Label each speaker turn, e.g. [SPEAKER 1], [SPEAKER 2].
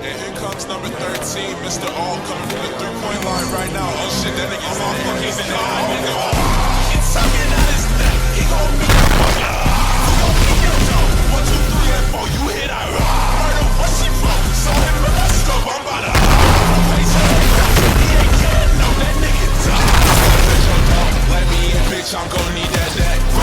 [SPEAKER 1] And here comes number 13, Mr. All coming from the three-point line right now. Oh shit, that nigga's all fucking in the eye, nigga. It's sucking out his neck. He gon' be a fucker. He gon' kick your toe. 1, 2, 3, and 4. You hit that murder. What's she from? So him in my scope. I'm about to face it. He ain't kidding. No, that nigga tough. Let me in, bitch. I'm gon' need that.